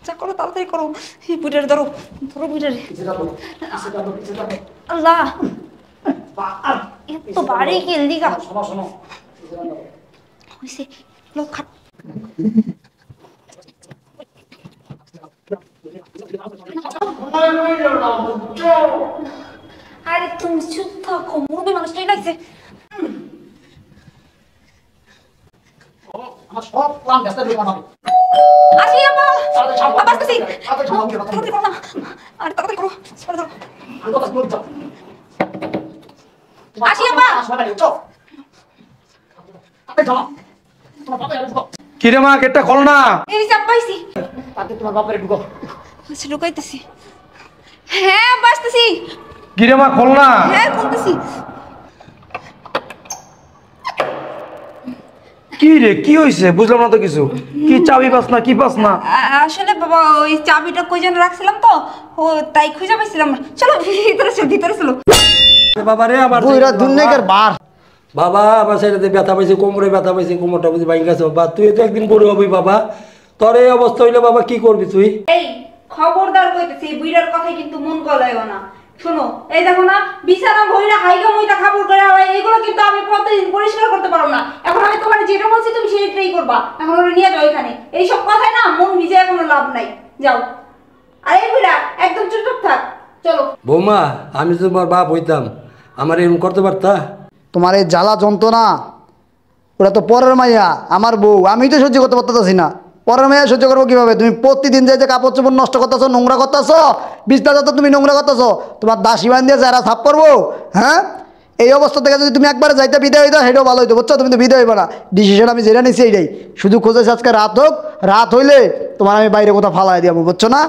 যা করো তাড়াতাড়ি করো। এই বুড়ারে ধরো, ধরো বুড়ারে। আল্লাহ, এত বাড়ি কি এদিকা? হইছে লোক খাট। আরে তুমি চুপ থাকো, মুরব্বী মানুষটাই লাগছে। সব প্ল্যান ব্যস্ত হয়ে গেল। আসি আপা, আপা আসতেছি। তাড়াতাড়ি করো না, আরে তাড়াতাড়ি করো। সরে ধরো। আসি আপা। কিরে মা, গেটটা খোল না। এই চাপ পাইছি। তোমার বাপরে ঢুকো। আচ্ছা ঢুকাইতেছি। হ্যাঁ বাসতেছি। কিরে মা, খোল না। হ্যাঁ খুলতেছি। কি রে, কি হইছে? বুঝলাম না তো কিছু। কি চাবি পাস না, কি পাস না? আসলে বাবা ওই চাবিটা কই যেন রাখছিলাম তো, ও তাই খুঁজে পাইছিলাম না। চলো ভিতরে চলো, ভিতরে চলো। বাবা রে, আমার বুইরা দুনিয়ার বার। বাবা, আমার সাইডে ব্যথা পাইছে, কোমরে ব্যথা পাইছে, কোমরটা বুঝি ভাঙি গেছে। বাবা তুই তো একদিন বড় হবি বাবা। তোর এই অবস্থা হইলে বাবা কি করবি তুই? এই খবরদার কইতেছি, এই বুইড়ার কথাই কিন্তু মন গলায়ও না। শোনো, এই দেখো না বিছানা ভইরা হাইগা মইটা খাবার করে এগুলো কিন্তু আমি প্রতিদিন পরিষ্কার করতে পারবো না। এখন আমি তোমার যেটা বলছি তুমি সেটাই করবা। এখন ওরা নিয়ে যাও এখানে। এইসব কথায় না মন ভিজে কোনো লাভ নাই। যাও। আর এই বুইড়া একদম চুপচাপ থাক। চলো। বৌমা, আমি তো তোমার বাপ হইতাম, আমার এরকম করতে পারতা? তোমার এই জ্বালা যন্ত্রণা, ওরা তো পরের মাইয়া, আমার বউ, আমি তো সহ্য করতে পারতেছি না। পরের মাইয়া সহ্য করবো কিভাবে? তুমি প্রতিদিন যে কাপড় চোপড় নষ্ট করতেছো, নোংরা করতেছো, বিছনা যত তুমি নোংরা করতেছো, তোমার দাসী বান দিয়ে যারা সাফ করবো। হ্যাঁ, এই অবস্থা থেকে যদি তুমি একবারে যাইতে বিদায় হইতো সেটাও ভালো হইতো, বুঝছো? তুমি তো বিদায় হইবে না। ডিসিশন আমি যেটা নিচ্ছি এইটাই, শুধু খোঁজেছি আজকে রাত হোক, রাত হইলে তোমার আমি বাইরে কোথাও ফালাই দিয়াবো, বুঝছো না?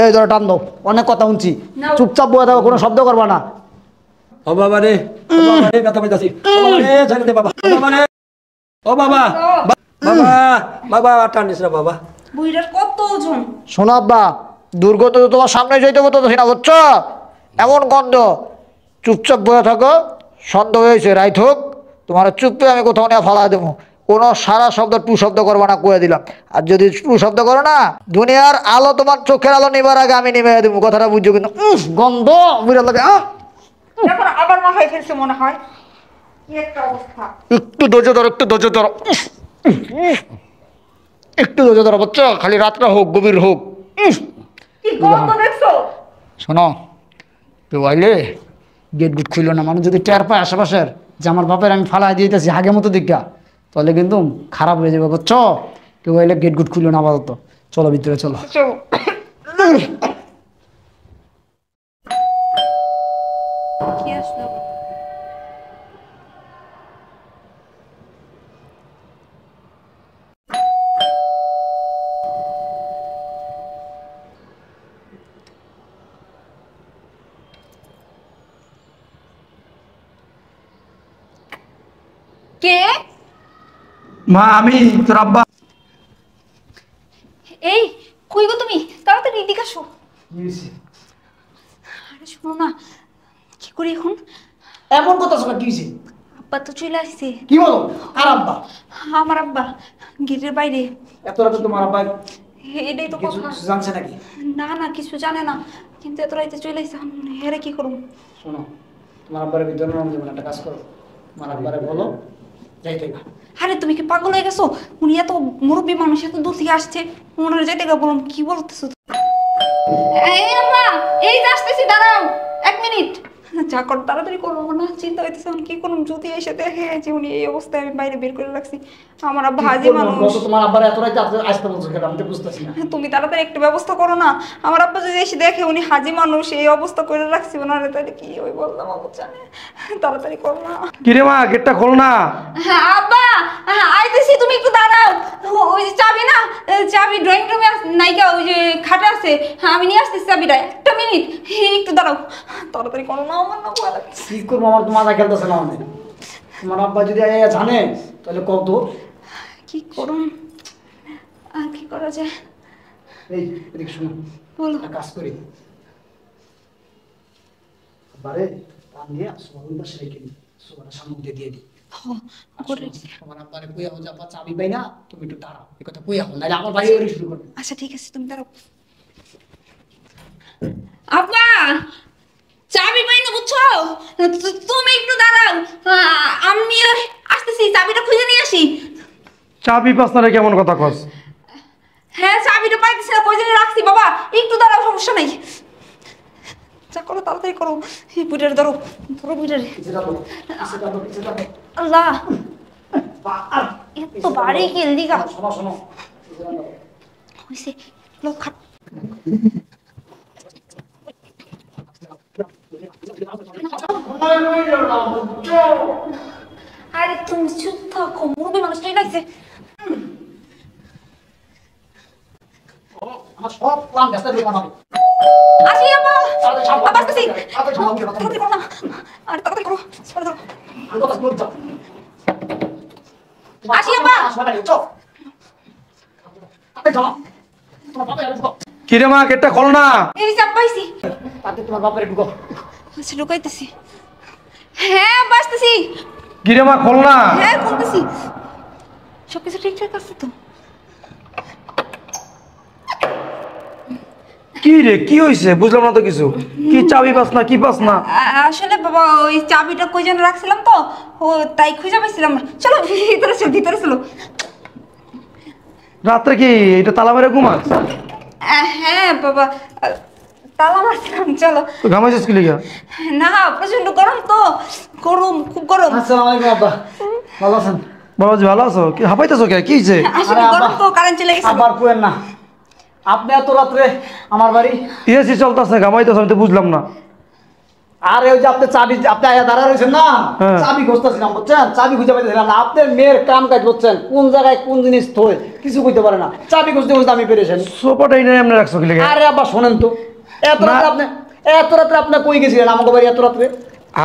এই ধরো টান দাও, অনেক কথা শুনছি, চুপচাপ বয়ে থাকো, কোনো শব্দ করবা না। ও বাবা রে, ও বাবা রে, ব্যথা পাইতাছি। ও বাবা রে, ছেড়ে দে বাবা। ও বাবা রে, ও বাবা, বাবা, বাবা টানিস না বাবা। বুইড়ার কত ওজন? শোনো আব্বা, দুর্গত তো তোমার সামনে যাইতে হতো না, বুঝছো? এমন গন্ধ, চুপচাপ বয়ে থাকো। সন্দেহ হয়েছে, রাইত হোক, তোমার চুপে আমি কোথাও নিয়ে ফালা দেবো। কোনো সারা শব্দ টু শব্দ করবো না, কয়ে দিলাম। আর যদি টু শব্দ করো না, দুনিয়ার আলো তোমার চোখের আলো নিবার আগে আমি নিভে দেবো, কথাটা বুঝছো? কিন্তু গন্ধ বুঝা লাগে। এখন আবার মাথায় ফেলছে মনে হয়। কি একটা অবস্থা। একটু ধৈর্য ধরো, একটু ধৈর্য ধরো, একটু ধৈর্য ধরো, বুঝছো? খালি রাতটা হোক, গভীর হোক। কি গন্ধ দেখছো? শোনো, কেউ আইলে গেট গুট খুললো না, মানুষ যদি টের পায় আশেপাশের যে আমার বাপের আমি ফালাই দিতেছি হাগে মতো দিকা, তাহলে কিন্তু খারাপ হয়ে যাবে, বুঝছো? কেউ আইলে গেট গুট খুললো না আপাতত। চলো ভিতরে চলো। কি আসলো? কে? মা, আমি তোর আব্বা। এই কই গো তুমি? তাড়াতাড়ি এদিকে আসো। আরে শোনো না, কি করি এখন? এমন কথা শোনা কি হয়েছে? আব্বা তো চলে আসছে। কি বলো? আর আব্বা? আমার আব্বা গেটের বাইরে। এত রাতে তোমার আব্বা এটাই তো কিছু কথা। জানছে নাকি? না না, কিছু জানে না, কিন্তু এত রাইতে চলে আসছে। হেরে কি করবো? শোনো, তোমার আব্বারের ভিতরে নাম দেবেন, একটা কাজ করো, তোমার আব্বারে বলো যাইতে গা। আরে তুমি কি পাগল হয়ে গেছো? উনি এত মুরব্বী মানুষ, এত দূর থেকে আসছে, ওনার যেতে গা বলুন। কি বলতেছো? এই আম্মা, এই যে আসতেছি, দাঁড়াও 1 মিনিট। যা কর তাড়াতাড়ি করবো না, চিন্তা হইতেছে আমি কি করুন। যদি এসে দেখে যে উনি এই অবস্থায়, আমি বাইরে বের করে রাখছি। আমার আব্বা হাজি মানুষ। তোমার আব্বার এত রাতে আসতে বলছো কেন? আমি তো বুঝতেছি না। তুমি তাড়াতাড়ি একটা ব্যবস্থা করো না। আমার আব্বা যদি এসে দেখে উনি হাজি মানুষ, এই অবস্থা করে রাখছি ওনারে, তাহলে কি ওই বললাম আব্বা জানে। তাড়াতাড়ি করো না। কিরে মা, গেটটা খোল না। হ্যাঁ আব্বা, হ্যাঁ আইতেছি, তুমি একটু দাঁড়াও। ওই যে চাবি না, চাবি ড্রয়িং রুমে নাইকা, ওই যে খাটে আছে। হ্যাঁ আমি নিয়ে আসতেছি চাবিটা, 1 মিনিট, একটু দাঁড়াও। তাড়াতাড়ি করো না, আমার না ভয় লাগছে। কি করবো? আমার তো মাথা খেলতেছে না আমাদের। তোমার আব্বা যদি জানে তাহলে কত? কি করুন, আর কি করা যায়? এই এদিকে শোনো, বলো। একটা কাজ করি, বারে টান দিয়ে সোফার পাশে রেখে দিই, সোফাটা সামনে দিয়ে দিই। তোমার আব্বারে কইয়া যা চাবি পাই না, তুমি একটু দাঁড়াও, এই কথা কইয়া নাহলে আমার ভাই ওরে শুরু করবে। আচ্ছা ঠিক আছে, তুমি দাঁড়াও। আপা চাবি পাই না বুঝছো? তুমি একটু দাঁড়াও, আমি আসতেছি, চাবিটা খুঁজে নিয়ে আসি। চাবি পাস না রে, কেমন কথা কস? হ্যাঁ চাবিটা পাইতেছি না, কই জানি রাখছি। বাবা একটু দাঁড়াও, সমস্যা নাই। যা করো তাড়াতাড়ি করো। এই বুড়ারে ধরো, ধরো বুড়ারে। আল্লাহ এত বাড়ি গেল দিঘা। হইছে লোক খাট। আরে তুমি চুপ থাকো, মুরব্বী মানুষটাই লাগছে। আসি আপা, আপা আসতেছি। তাড়াতাড়ি করো না, আরে তাড়াতাড়ি করো, সরে ধরো। আসি আপা। কিরে মা, গেটটা খোল না। এই চাপ পাইছি। তোমার বাপের ঢুকো। আচ্ছা ঢুকাইতেছি। হ্যাঁ আপা আসতেছি। কিরে মা, খোল না। হ্যাঁ খুলতেছি। সবকিছু ঠিকঠাক আছে তো? কি রে, কি হইছে? বুঝলাম না তো কিছু। কি চাবি পাস না, কি পাস না? আসলে বাবা ওই চাবিটা কই যেন রাখছিলাম তো, ও তাই খুঁজে পাইছিলাম না। চলো ভিতরে চলো, ভিতরে চলো। রাত্রে কি এটা তালা মেরে ঘুমাস? হ্যাঁ বাবা, তালা মারছিলাম। চলো। তো ঘামাইছিস কি লিগা? না প্রচন্ড গরম তো, গরম খুব গরম। আসসালামু আলাইকুম আব্বা, ভালো আছেন? বাবাজি ভালো আছো? কি হাঁপাইতেছো কে? কি হইছে? আসলে আরে গরম তো, কারেন্ট চলে গেছে। আবার কুয়েন না, আপনি এত রাত্রে আমার বাড়ি। এসি চলতেছে, ঘামাইতেছো, আমি তো বুঝলাম না। আর ওই যে আপনি চাবি, আপনি আয়া দাঁড়া রয়েছেন না, হ্যাঁ। চাবি খুঁজতেছিলাম বুঝছেন, চাবি খুঁজে পাইতেছিলাম না। আপনার মেয়ের কাম কাজ বুঝছেন, কোন জায়গায় কোন জিনিস থই কিছু কইতে পারে না, চাবি খুঁজতে খুঁজতে আমি পেরেছেন। সোফাটা এনে এমনি রাখছো কি লিগা? আরে আব্বা শোনেন তো, এত না। রাত্রে আপনি, এত রাত্রে আপনি কই গেছিলেন আমাকে বাড়ি এত রাত্রে?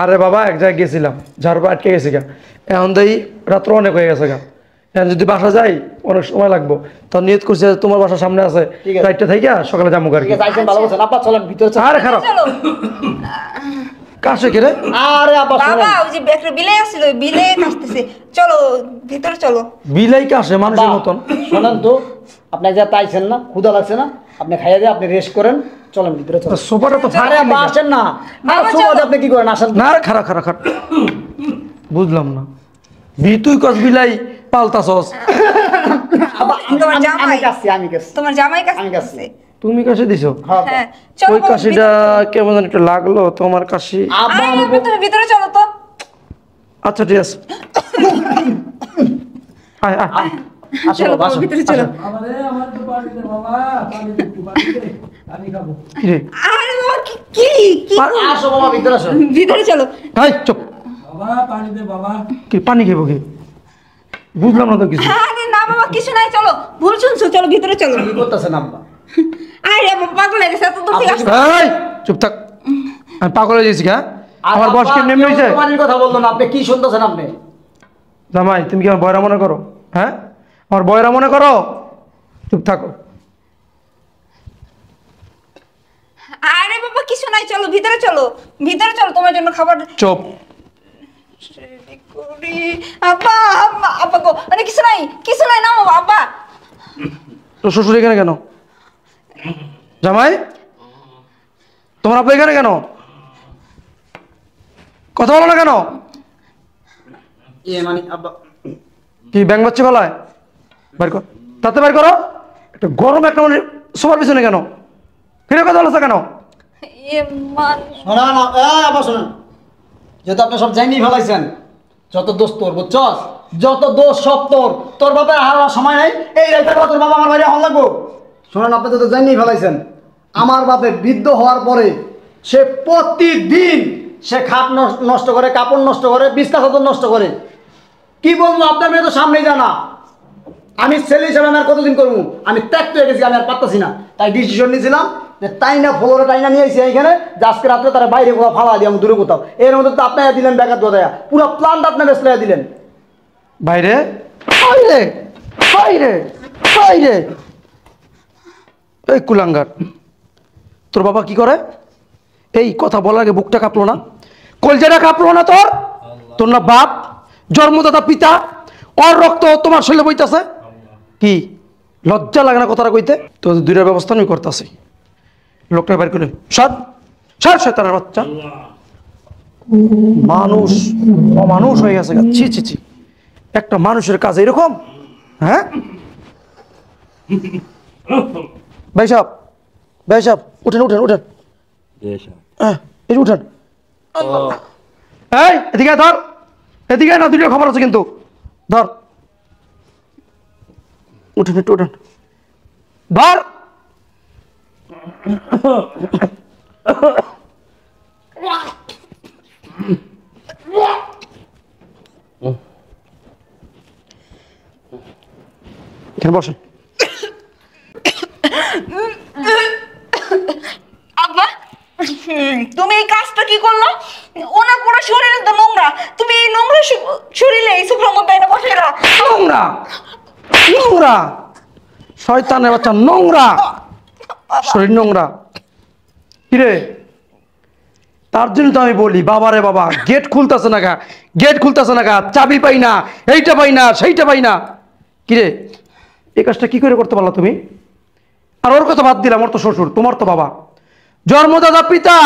আরে বাবা, এক জায়গায় গেছিলাম, যার পর আটকে গেছি গা। এখন তো এই রাত্র অনেক হয়ে গেছে গা। এখন যদি বাসা যাই অনেক সময় লাগবো, তো নিয়ত করছি যে তোমার বাসার সামনে আছে, ঠিক আছে। ফ্লাইটটা থেকে সকালে যাবো আর ঠিক কি। আছে, আইছেন ভালো বলছেন আব্বা, চলেন ভিতরে চলেন। আরে খারাপ চলো। কাছে কে রে? আরে আব্বা বাবা শোনেন, ওই যে একটা বিলাই আসছিল, ওই বিলাই আসতেছে। চলো ভিতরে চলো। বিলাই কাছে মানুষের আব্বা, মতন। শোনেন তো, আপনি যা পাইছেন না, ক্ষুধা লাগছে না, আপনি খাইয়া দিয়ে আপনি রেস্ট করেন, চলেন ভিতরে চলেন। সোফাটা তো আরে আব্বা আসেন না, বাবা, আর সোফাতে চলো। আপনি কি করেন, আসেন। না রে, খারাপ খারাপ খারাপ। বুঝলাম না, তুই কস বিলাই পাল্টাছস। আব্বা, তোমার আমি জামাই। কাছি, আমি কাছি। তোমার জামাই কাছে আমি কাছি। তুমি কাছে দিছো? হ্যাঁ আব্বা। হ্যাঁ চলো ওই কাশিটা কেমন যেন একটু লাগলো তোমার কাশি। আব্বা আমি তুমি ভিতরে চলো তো। আচ্ছা ঠিক আছে, আয় আয়। আসো চলো বাবা, আসো, ভিতরে চলো। কি রে? আরে বাবা কি কি আসো বাবা, ভিতরে আসো। ভিতরে চলো। হাই চুপ। কি পানি খেবো কি? বুঝলাম না তো কিছু। আরে না বাবা কিছু নাই, চলো ভুল শুনছো, চলো ভিতরে চলো। কি করতেছেন আব্বা? আরে বাবা পাগল হয়ে গেছে, এত দূর থেকে আসছে। এই, চুপ থাক। আমি পাগল হয়ে গেছি হ্যাঁ? আমার বয়স কেমন এমনি হয়েছে? তোমার কথা বললো না, আপনি কি শুনতেছেন আপনি? জামাই তুমি কি আমার বয়রা মনে করো? হ্যাঁ, আমার বয়রা মনে করো? চুপ থাকো। আরে বাবা কিছু নাই, চলো ভিতরে চলো, ভিতরে চলো, তোমার জন্য খাবার। চুপ। আব্বা আব্বা আব্বা গো, আরে কিছু নাই, কিছু নাই, নাও আব্বা। তো শ্বশুর এখানে কেন? জামাই, তোমার আপা এখানে কেন? কথা বলো না কেন? মানে আব্বা, কি ব্যাং বাচ্চা গলায়? বের কর, তাতে বের করো। একটা গরম একটা মানে সবার পিছনে কেন? ফিরে কথা বলছো কেন? মান শোনা না, আব্বা শোনেন, যেহেতু আপনি সব জানিয়ে ফেলাইছেন, যত দোষ তোর বুঝছস, যত দোষ সব তোর, তোর বাপের হারার সময় নাই, এই রাইতে তোর বাবা আমার বাড়ি হল লাগবো। শোনেন, আপনি তো জানিয়ে ফেলাইছেন, আমার বাপে বৃদ্ধ হওয়ার পরে সে প্রতিদিন সে খাট নষ্ট করে, কাপড় নষ্ট করে, বিছনা চাদর নষ্ট করে। কি বলবো, আপনার মেয়ে তো সামনেই জানা। আমি ছেলে হিসাবে আমি আর কতদিন করবো, আমি ত্যাগ হয়ে গেছি, আমি আর পারতাছি না। তাই ডিসিশন নিয়েছিলাম যে তাই না ফ্লোরে টাইনা নিয়ে এসে এইখানে যে আজকে রাত্রে তারা বাইরে কোথাও ফালা দিয়ে আমি দূরে কোথাও। এর মধ্যে তো আপনারা দিলেন বেকার দোয়া, পুরো প্ল্যানটা আপনার বেসলে দিলেন। বাইরে বাইরে বাইরে বাইরে। এই কুলাঙ্গার, তোর বাবা কি করে? এই কথা বলার আগে বুকটা কাঁপলো না? কলজাটা কাঁপলো না তোর? তোর না বাপ, জন্মদাতা পিতা, ওর রক্ত তোমার শরীরে বইতাছে? কি লজ্জা লাগে না কথাটা কইতে? তো দুইটার ব্যবস্থা আমি করতেছি। লোকটা বের করে সর সর, শয়তানের বাচ্চা। মানুষ অমানুষ হয়ে গেছে, ছি ছি ছি, একটা মানুষের কাজ এরকম? হ্যাঁ ভাই সাহেব, ভাই সাহেব উঠেন উঠেন উঠেন, হ্যাঁ এই উঠেন। এই এদিকে ধর, এদিকে না, দুটো খবর আছে কিন্তু, ধর উঠেন, একটু উঠেন, ধর। এখানে বসেন। আব্বা, তুমি এই কাজটা কি করলো? ওনার পুরো শরীর তো নোংরা, তুমি এই নোংরা শরীরে এই সুপ্রার মধ্যে এনে বসে গেলা। নোংরা নোংরা, শয়তানের বাচ্চা, নোংরা শরীর, নোংরা। কিরে, তার জন্য তো আমি বলি বাবারে বাবা, গেট খুলতেছে না গা, গেট খুলতেছে না গা, চাবি পাই না, এইটা পাই না, সেইটা পাই না। কিরে, এই কাজটা কি করে করতে পারলা তুমি? আর ওর কথা বাদ দিলাম, ওর তো শ্বশুর, তোমার তো বাবা, জন্মদাতা পিতা,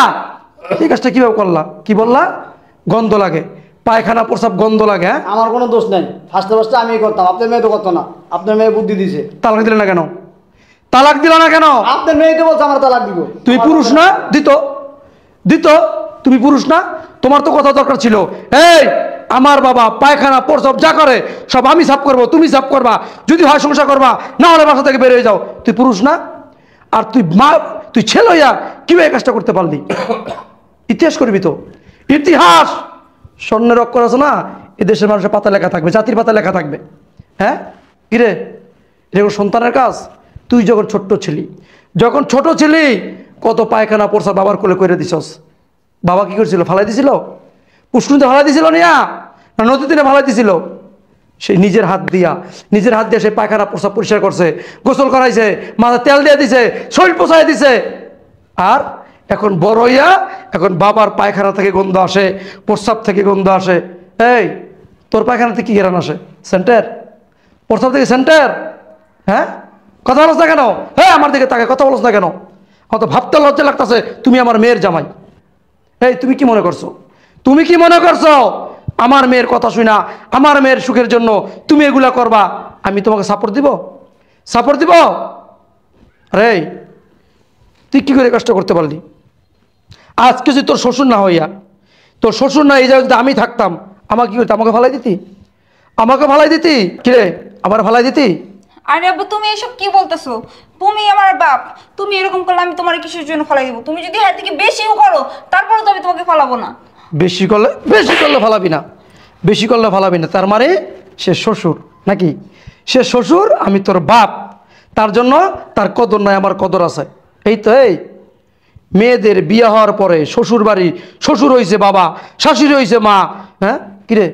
এই কাজটা কিভাবে করলা? কি বললা? গন্ধ লাগে, পায়খানা প্রসাব গন্ধ লাগে। হ্যাঁ, আমার কোনো দোষ নাই, ফার্স্টে ফার্স্টে আমি করতাম, আপনার মেয়ে তো করতো না। আপনার মেয়ে বুদ্ধি দিছে। তালাক দিলে না কেন? তালাক দিল না কেন? আপনার মেয়ে তো বলছে আমার তালাক দিব। তুমি পুরুষ না? দিত দিত, তুমি পুরুষ না? তোমার তো কথা দরকার ছিল, এই আমার বাবা পায়খানা প্রসাব যা করে সব আমি সাফ করবো, তুমি সাফ করবা, যদি হয় সংসার করবা, না হলে বাসা থেকে বের হয়ে যাও। তুই পুরুষ না? আর তুই মা, তুই ছেলে হইয়া কিভাবে এই কাজটা করতে পারলি? ইতিহাস করবি তো, ইতিহাস। স্বর্ণের অক্ষর আছে না, এ দেশের মানুষের পাতা লেখা থাকবে, জাতির পাতা লেখা থাকবে। হ্যাঁ কিরে, এটা সন্তানের কাজ? তুই যখন ছোট্ট ছিলি, যখন ছোট ছিলি, কত পায়খানা পড়ছা বাবার কোলে করে দিছস। বাবা কি করছিল? ফালাই দিছিল? পুষ্কুনিতে ফালাই দিছিল না নদীতে ফালাই দিছিল? সেই নিজের হাত দিয়া সেই পায়খানা প্রস্রাব পরিষ্কার করছে, গোসল করাইছে, মাথা তেল দিয়ে দিছে, শরীর পোছাই দিছে। আর এখন বড় হইয়া এখন বাবার পায়খানা থেকে গন্ধ আসে, প্রস্রাব থেকে গন্ধ আসে। এই তোর পায়খানা থেকে কি ঘেরান আসে? সেন্টার? প্রস্রাব থেকে সেন্টার? হ্যাঁ, কথা বলছ না কেন? হ্যাঁ, আমার দিকে তাকে কথা বলছ না কেন? হয়তো ভাবতে লজ্জা লাগতেছে, তুমি আমার মেয়ের জামাই। এই তুমি কি মনে করছো? তুমি কি মনে করছো আমার মেয়ের কথা শুনা, আমার মেয়ের সুখের জন্য তুমি এগুলা করবা, আমি তোমাকে সাপোর্ট দিব? সাপোর্ট দিব? আরে তুই কি করে কষ্ট করতে পারলি? আজকে যদি তোর শ্বশুর না হইয়া, তোর শ্বশুর না এই জায়গায় যদি আমি থাকতাম, আমাকে কি করতে? আমাকে ভালাই দিতি? আমাকে ভালাই দিতি? কিরে, আমার ভালাই দিতি? আরে আব্বা, তুমি এসব কি বলতেছো? তুমি আমার বাপ, তুমি এরকম করলে আমি তোমার কিসের জন্য ফলাই দেবো? তুমি যদি হাত থেকে বেশিও করো, তারপরে তো আমি তোমাকে ফলাবো না। বেশি করলে ফালাবি না, বেশি করলে ফালাবি না, তার মানে সে শ্বশুর নাকি? সে শ্বশুর, আমি তোর বাপ, তার জন্য তার কদর নাই, আমার কদর আছে। এই তো, এই মেয়েদের বিয়ে হওয়ার পরে শ্বশুর বাড়ি, শ্বশুর হয়েছে বাবা, শাশুড়ি হয়েছে মা। হ্যাঁ কিরে,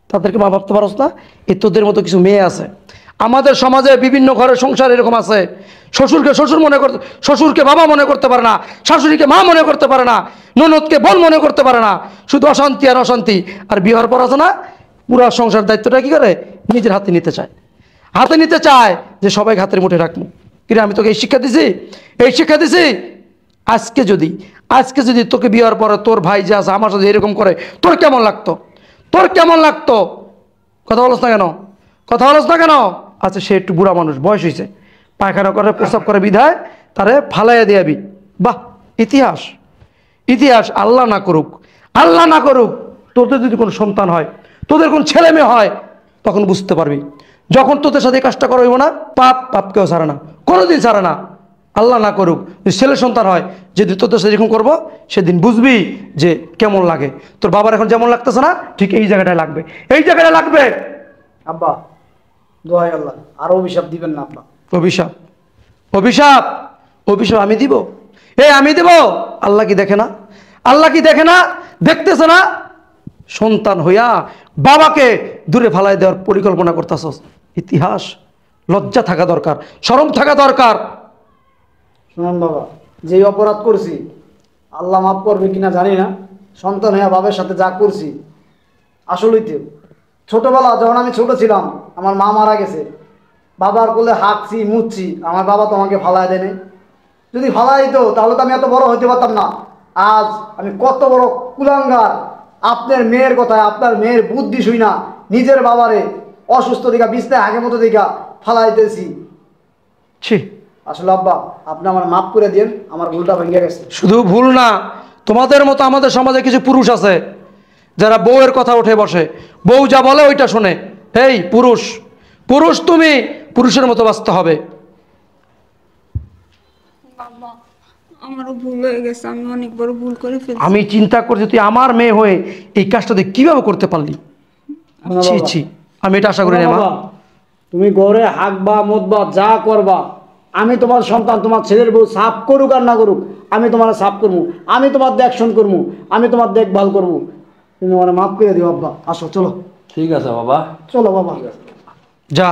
তাদেরকে মা ভাবতে পারস না? এই তোদের মতো কিছু মেয়ে আছে আমাদের সমাজে, বিভিন্ন ঘরের সংসার এরকম আছে, শ্বশুরকে শ্বশুর মনে করতে, শ্বশুরকে বাবা মনে করতে পারে না, শাশুড়িকে মা মনে করতে পারে না, ননদকে বোন মনে করতে পারে না, শুধু অশান্তি আর অশান্তি। আর বিয়ের পর আছে না, পুরা সংসার দায়িত্বটা কি করে? নিজের হাতে নিতে চায়, হাতে নিতে চায় যে সবাই হাতের মুঠে রাখবো। কিরে, আমি তোকে এই শিক্ষা দিছি, এই শিক্ষা দিছি। আজকে যদি তোকে বিয়ের পরে তোর ভাই যে আছে আমার সাথে এরকম করে, তোর কেমন লাগতো? তোর কেমন লাগতো? কথা বলছ না কেন? কথা বলছ না কেন? আচ্ছা, সে একটু বুড়া মানুষ, বয়স হয়েছে, পায়খানা করে প্রস্রাব করে বিধায় তারে ফালাইয়া দিয়াবি। বাহ, ইতিহাস, ইতিহাস। আল্লাহ না করুক, আল্লাহ না করুক, তোদের যদি কোনো সন্তান হয়, তোদের কোন ছেলে মেয়ে হয়, তখন বুঝতে পারবি। যখন তোদের সাথে এই কাজটা করা হইব না, পাপ কেউ ছাড়ে না, কোনোদিন ছাড়ে না। আল্লাহ না করুক, যদি ছেলে সন্তান হয়, যেদিন তোদের সাথে এরকম করবো, সেদিন বুঝবি যে কেমন লাগে। তোর বাবার এখন যেমন লাগতেছে না, ঠিক এই জায়গাটায় লাগবে, এই জায়গাটায় লাগবে। আব্বা দোহাই আল্লাহ, আর অভিশাপ দিবেন না আব্বা। অভিশাপ? অভিশাপ? অভিশাপ আমি দিব? আমি দেব? আল্লাহ কি দেখে না? আল্লাহ কি দেখে না? দেখতেছে না? সন্তান হইয়া বাবাকে দূরে ফালাই দেওয়ার পরিকল্পনা করতেছস। ইতিহাস, লজ্জা থাকা দরকার, শরম থাকা দরকার। শুনুন বাবা, যে অপরাধ করছি আল্লাহ মাফ করবে কিনা জানি না, সন্তান হইয়া বাবার সাথে যা করছি, আসলেই তো ছোটবেলা যখন আমি ছোট ছিলাম, আমার মা মারা গেছে, বাবার কোলে হাঁকছি মুচ্ছি, আমার বাবা তোমাকে ফালায় দেনে, যদি ফালাই দিত তাহলে তো আমি এত বড় হইতে পারতাম না। আজ আমি কত বড় কুলাঙ্গার, আপনার মেয়ের কথায়, আপনার মেয়ের বুদ্ধি শুই না নিজের বাবারে অসুস্থ দিকা বিছনায় আগের মতো দিকা ফালাইতেছি। ছি, আসলে আব্বা আপনি আমার মাফ করে দিন, আমার ভুলটা ভেঙে গেছে। শুধু ভুল না, তোমাদের মতো আমাদের সমাজে কিছু পুরুষ আছে যারা বউয়ের কথা উঠে বসে, বউ যা বলে ওইটা শোনে। এই পুরুষ, পুরুষ তুমি পুরুষের মতো বাঁচতে হবে। বাবা আমারও ভুল হয়ে গেছে, আমি অনেক বড় ভুল করে ফেলছি। আমি চিন্তা করছি তুই আমার মেয়ে হয়ে এই কাজটা তুই কিভাবে করতে পারলি। ছি ছি, আমি এটা আশা করি না মা। তুমি ঘরে হাঁকবা মুতবা যা করবা, আমি তোমার সন্তান, তোমার ছেলের বউ সাফ করুক আর না করুক, আমি তোমার সাফ করবো, আমি তোমার দেখশন করবো, আমি তোমার দেখভাল করবো। তুমি আমার মাফ করে দিও আব্বা। আসো চলো। ঠিক আছে বাবা। চলো বাবা। যা।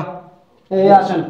এই আসেন।